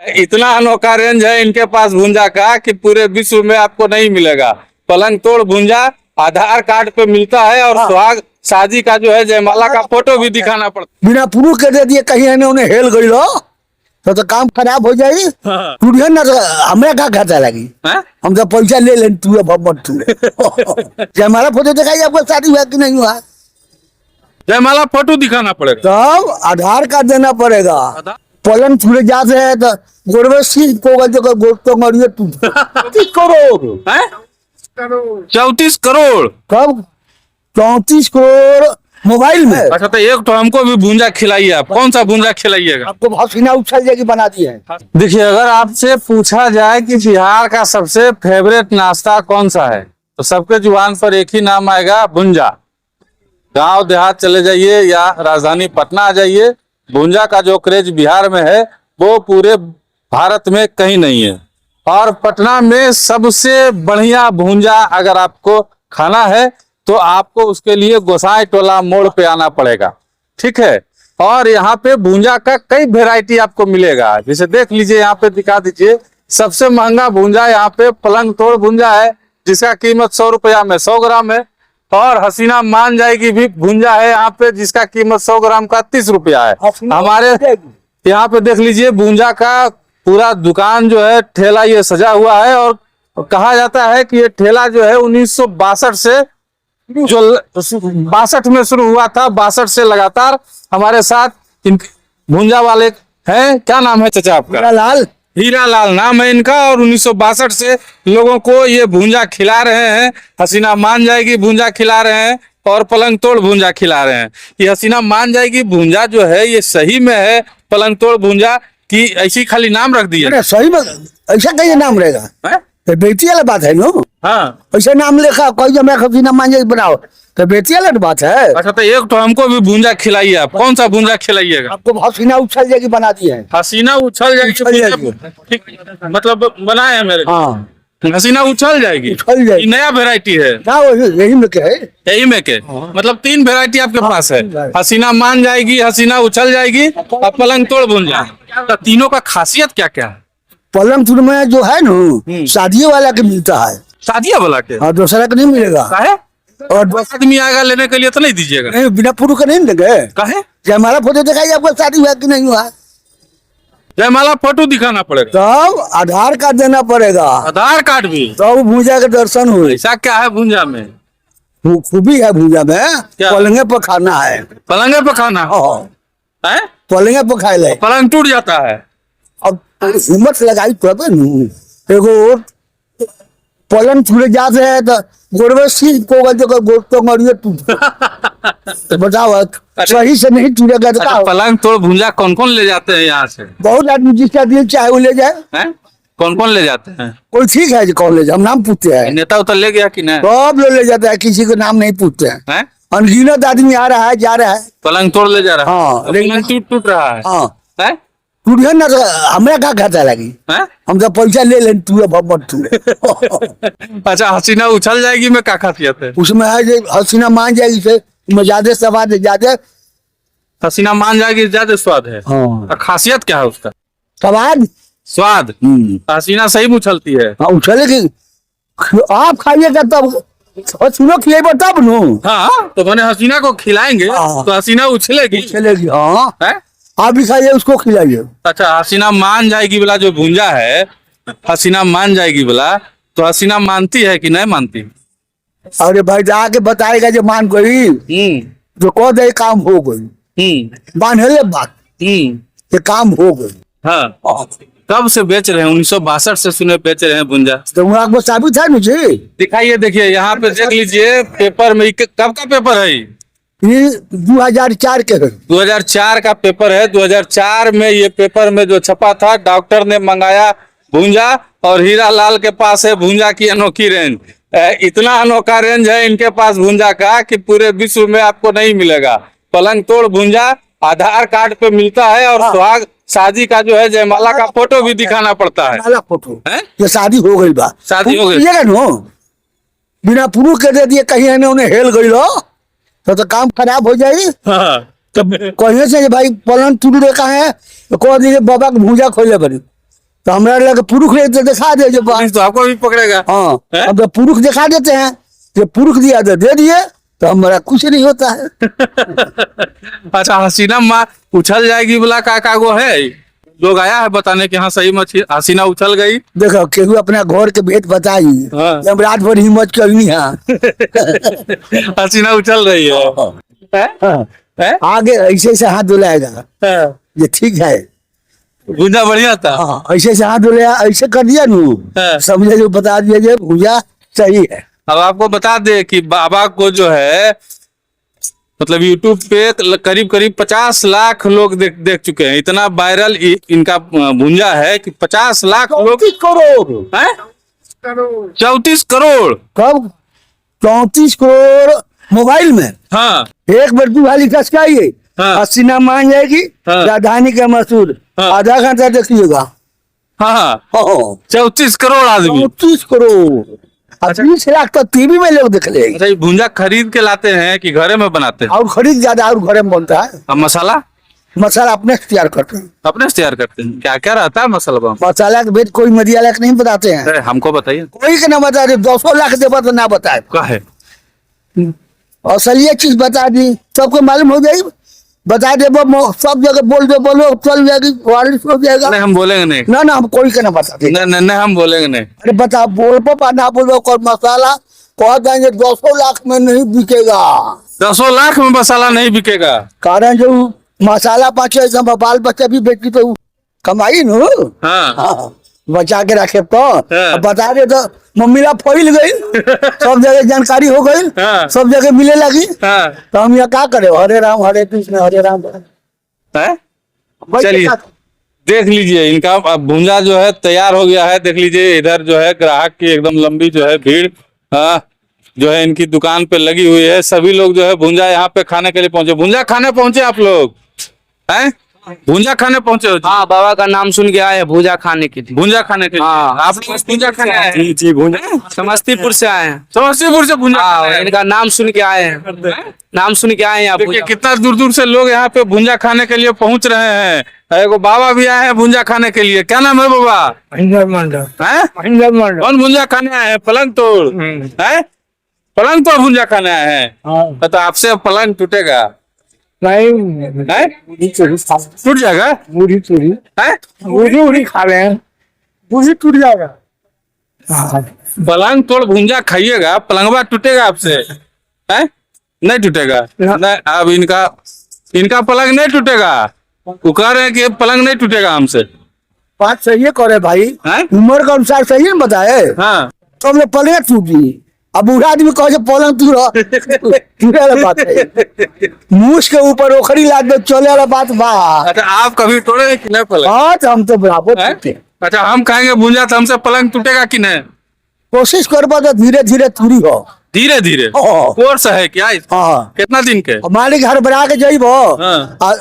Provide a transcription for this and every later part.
इतना अनोखा रेंज है इनके पास भुंजा का कि पूरे विश्व में आपको नहीं मिलेगा। पलंग तोड़ भुंजा आधार कार्ड पे मिलता है और सुहाग शादी का जो है जयमाला का फोटो भी दिखाना पड़ता बिना प्रूफ के दे दिए कहीं है उन्हें हेल गई लो तो काम खराब हो जाई। हाँ। तू ना तो हमें क्या खाता लगी है? हम तो पैसा ले लें तू मत तू जयमाला फोटो दिखाई आपको शादी हुआ कि नहीं हुआ जयमाला फोटो दिखाना पड़ेगा। तब आधार कार्ड देना पड़ेगा। पलंग छुड़े जाते हैं तो गोरवेशी को तो मरिए तू 34 करोड़ है? 34 करोड़ कब 34 करोड़ मोबाइल में। अच्छा तो एक तो हमको भी भुंजा खिलाइए। आप कौन सा भुंजा खिलाइएगा? आपको हसीना उछल जाएगी बना दी है। देखिए अगर आपसे पूछा जाए कि बिहार का सबसे फेवरेट नाश्ता कौन सा है तो सबके जुबान पर एक ही नाम आएगा, भुंजा। गांव देहात चले जाइए या राजधानी पटना आ जाइए, भुंजा का जो क्रेज बिहार में है वो पूरे भारत में कहीं नहीं है। और पटना में सबसे बढ़िया भुंजा अगर आपको खाना है तो आपको उसके लिए गोसाई टोला मोड़ पे आना पड़ेगा, ठीक है। और यहाँ पे भुंजा का कई वेराइटी आपको मिलेगा। जैसे देख लीजिए, यहाँ पे दिखा दीजिए। सबसे महंगा भुंजा यहाँ पे पलंग तोड़ भुंजा है जिसका कीमत 100 रुपया में 100 ग्राम है। और हसीना मान जाएगी भी भुंजा है यहाँ पे जिसका कीमत 100 ग्राम का 30 रुपया है। हमारे यहाँ पे देख लीजिए भुंजा का पूरा दुकान जो है ठेला ये सजा हुआ है। और कहा जाता है कि ये ठेला जो है 1962 से जो 62 में शुरू हुआ था, 62 से लगातार हमारे साथ भुंजा वाले हैं। क्या नाम है चाचा आपका? लाल हीरालाल नाम है इनका। और 1962 से लोगों को ये भुंजा खिला रहे हैं। हसीना मान जाएगी भुंजा खिला रहे हैं और पलंग तोड़ भुंजा खिला रहे हैं। ये हसीना मान जाएगी भुंजा जो है ये सही में है पलंग तोड़ भुंजा की ऐसी खाली नाम रख दिया? सही में ऐसा कहीं नाम रहेगा? बेटी वाला बात है नो। हाँ ऐसा नाम लिखा कोई जो मैं हसीना मान जाएगी बनाओ तो बेटी वाला बात है। अच्छा तो एक तो हमको भी भुंजा खिलाइए। आप कौन सा भुंजा खिलाइएगा? आपको हसीना उछल जाएगी बना दी है। हसीना उछल जाएगी ठीक, मतलब बनाए हैं मेरे। हाँ हसीना उछल जाएगी। उछल जाएगी। नया वेराइटी है ना यही में क्या है? यही में के मतलब 3 वेराइटी आपके पास है। हसीना मान जाएगी, हसीना उछल जाएगी और पलंग तोड़ भुंजा। तो तीनों का खासियत क्या क्या है? पलंग तोड़ में जो है ना शादियों वाला के मिलता है, शादियां वाला के और दूसरा का नहीं मिलेगा। काहे? और बस आदमी आएगा लेने के लिए तो नहीं दीजिएगा? नहीं बिना प्रूफ का नहीं देंगे। काहे? जयमाला फोटो दिखाई आपको शादी हुआ कि नहीं हुआ जयमाला फोटो दिखाना पड़ेगा। तब आधार कार्ड देना पड़ेगा। आधार कार्ड भी? तब भूजा के दर्शन हुए। ऐसा क्या है भुंजा में? खूबी है भूजा में। क्या? पलंगे पर खाना है। पलंगे पे खाना है? पलंगे पर खाए ले। पलंग टूट जाता है। अब हिम्मत लगाई तब एगो पलंग छुड़े जाते हैं तो गोरवेशी को तो मरिए तू तो बताओ सही से नहीं टूटेगा तो अच्छा, पलंग तोड़ भुंजा कौन कौन ले जाते हैं यहाँ से? बहुत आदमी जिसका दिल चाहे वो ले जाए। हैं? कौन कौन ले जाते हैं? कोई ठीक है जी कौन ले जाए हम नाम पूछते हैं। नेता उतर ले गया कि नहीं? सब लोग ले जाता है किसी को नाम नहीं पूछते हैं। हैं? अनगिनत आदमी आ रहा है जा रहा है। पलंग तोड़ ले जा रहा है। हाँ, पलंग टूट रहा है। हाँ हैं? टूटिए ना तो हमें क्या खाता लगी हैं? हम तो पैसा ले लें तू मत तू अच्छा हसीना उछल जाएगी में क्या खासियत है? उसमें है जो हसीना मान जाएगी से उसमें ज्यादा स्वाद है ज्यादा हसीना मान जाएगी ज्यादा स्वाद है। हाँ। और खासियत क्या है उसका? स्वाद स्वाद। हसीना सही में उछलती है। हाँ उछलेगी। आप खाइएगा तब हसीना खिलेगा तब नो। हाँ तो मैंने हसीना को खिलाएंगे हाँ। तो हसीना उछलेगी। उछलेगी हाँ। हैं? आप भी खाइए उसको खिलाइए। अच्छा हसीना मान जाएगी वाला जो भुंजा है, हसीना मान जाएगी वाला, तो हसीना मानती है कि नहीं मानती? अरे भाई आके बताएगा जो मान गई जो कह दे काम हो गई बांधले बात ये काम हो गई। हाँ कब से बेच रहे हैं? 1962 से सुने बेच रहे हैं भुंजा। तो आपको साबित है मुझे दिखाइए। देखिए यहाँ पे देख लीजिए पेपर में। कब का पेपर है? ये 2004 के है। 2004 का पेपर है। 2004 में ये पेपर में जो छपा था, डॉक्टर ने मंगाया भुंजा और हीरालाल के पास है भुंजा की अनोखी रेंज। इतना अनोखा रेंज है इनके पास भुंजा का कि पूरे विश्व में आपको नहीं मिलेगा। पलंग तोड़ भुंजा आधार कार्ड पे मिलता है और सुहाग शादी का जो है जयमाला का फोटो भी दिखाना पड़ता है। फोटो हैं? ये शादी हो गई बा शादी हो गई। नो बिना प्रूफ के दे दिए कहीं है उन्हें हेल गई लो तो काम खराब हो जाई। हाँ। तो कहीं से भाई पलंग टूट रखा है तो कह दीजिए बाबा के भूजा खोले बनी तो हमारा लगे पुरुष रहे तो दिखा दे जो पुलिस तो आपको भी पकड़ेगा। हाँ हैं? अब तो पुरुष दिखा देते हैं, जो पुरुष दिया तो दे दिए, तो हमारा कुछ नहीं होता है। अच्छा, हसीना माँ उछल जाएगी बोला का वो है, लोग आया है बताने कि हाँ सही में हसीना उछल गई। देखो केहू अपना घर के भेद बताई, हाँ। जब रात भर हिम्मत करनी है। हसीना उछल रही है। हैं? हाँ। हैं? आगे ऐसे ऐसे हाथ धुलाएगा, हाँ। ये ठीक है। भुंजा बढ़िया था। हाँ, ऐसे ऐसे हाथ धुलाया, ऐसे कर दिया नू, हाँ। समझे जो बता दिया जे भूजा सही है। अब आपको बता दे कि बाबा को जो है मतलब YouTube पे करीब करीब 50 लाख लोग देख चुके हैं। इतना वायरल इनका भुंजा है कि 50 लाख लोग। 34 करोड़। हैं? 34 करोड़। कब? 34 करोड़ मोबाइल में। हाँ एक बार वाली खसकाइए, हाँ। हसीना मान जाएगी। हाँ। राजधानी का मसूर हाँ। आधा घंटा देखिएगा। हाँ हाँ 34 करोड़ आदमी। 34 करोड़। अच्छा। 20 लाख तो टीवी में लोग देख लेंगे। अच्छा, ये भुंजा खरीद के लाते हैं कि घरे में बनाते हैं? और खरीद ज्यादा और घरे में बनता है। अब मसाला मसाला अपने से तैयार करते हैं। अपने से तैयार करते हैं? क्या क्या रहता है मसाला में? मसाला के भेद कोई मीडिया लायक नहीं बताते हैं। अरे हमको बताइए। कोई के ना बता दे, 200 लाख देवा तो ना बताए। क्या है? असलियत चीज बता दी, सबको मालूम हो जाएगी। बता दे सब जगह बोल दो, बोलो चल जाएगी, वायरल हो जाएगा। नहीं हम बोलेंगे नहीं। ना हम कोई के ना बताते। नहीं नहीं नहीं, हम बोलेंगे नहीं। अरे बता, बोल पापा ना बोलो, और मसाला कह देंगे 200 लाख में नहीं बिकेगा। 10 लाख में मसाला नहीं बिकेगा। कारण जो मसाला पाचे एकदम बाल बच्चा भी बेची तो कमाई नो। हाँ हाँ, बचा के रखे तो। हाँ। अब बता दे तो मम्मी ला फैल गई, सब जगह जानकारी हो गई, हाँ। सब जगह मिले लगी। हाँ तो हम यहाँ क्या करे, हरे राम हरे कृष्ण हरे राम। हैं? चलिए देख लीजिए इनका अब भुंजा जो है तैयार हो गया है। देख लीजिए इधर जो है ग्राहक की एकदम लंबी जो है भीड़ जो है इनकी दुकान पे लगी हुई है। सभी लोग जो है भुंजा यहाँ पे खाने के लिए पहुंचे। भुंजा खाने पहुंचे आप लोग हैं? भुंजा खाने पहुंचे हो? हाँ, बाबा का नाम सुन के आए हैं भूजा खाने के लिए। भुंजा खाने के लिए हाँ। आप लोग भुंजा खाने आए हैं? जी भूजा समस्तीपुर से आए हैं। समस्तीपुर से भुंजा खाने हाँ, आए हैं? इनका नाम सुन के आए हैं। नाम सुन के आए हैं आप। देखिए कितना दूर दूर से लोग यहाँ पे भुंजा खाने के लिए पहुंच रहे हैं। एगो बाबा भी आए हैं भुंजा खाने के लिए। क्या नाम है बाबा? महेंद्र मंडल। हैं? महेंद्र मंडल। कौन भुंजा खाने आए हैं? पलंग तोड़ हैं? पलंग तोड़ भुंजा खाने आए हैं? तो आपसे अब पलंग टूटेगा नहीं, हैं? टूट जाएगा बूढ़ी चूड़ी हैं? बूढ़ी खा रहे हैं, बूढ़ी टूट जाएगा। पलंग तोड़ भुंजा खाइएगा, पलंगवा टूटेगा आपसे हैं? नहीं टूटेगा। नहीं, अब इनका पलंग नहीं टूटेगा। वो कह रहे हैं कि पलंग नहीं टूटेगा हमसे। बात सही है करे भाई, हैं? उम्र के अनुसार सही है बताए। हाँ तो हमने पलंग टूटी, अब बूढ़ा आदमी कहे पलंग टूटे वाला बात है। मूछ के ऊपर ओखरी लाद दे चले वाला बात बा। अच्छा, आप कभी तोड़े हैं कि नहीं पलंग? हाँ तो हम तो बराबर हैं? टूटे। अच्छा, हम खाएंगे भुंजा तो हमसे पलंग टूटेगा कि नहीं? कोशिश करबा तो धीरे धीरे टूरी हो। धीरे धीरे हाँ। कोर्स है क्या? हाँ, कितना दिन के? मालिक घर बना के जाइबो, हाँ।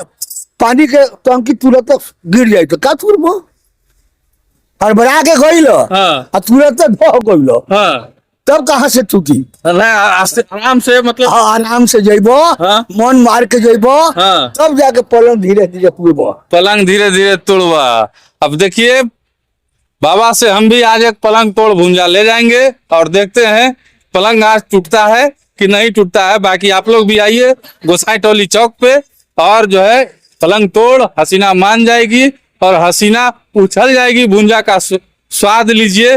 पानी के टंकी तुरंत गिर जाए तो का तुरबो, और बना के गइल हाँ। और तुरंत ढह गइल, हाँ तब कहाँ से टूटी? नहीं, आराम से मतलब। हाँ, आराम से जइबो, हाँ। मन मार के जइबो, हाँ। तब जाके पलंग धीरे धीरे टूटबो। पलंग धीरे धीरे तोड़वा। अब देखिए बाबा से हम भी आज एक पलंग तोड़ भुंजा ले जाएंगे और देखते हैं पलंग आज टूटता है कि नहीं टूटता है। बाकी आप लोग भी आइए गोसाई टोली चौक पे और जो है पलंग तोड़ हसीना मान जाएगी और हसीना उछल जाएगी। भुंजा का स्वाद लीजिए।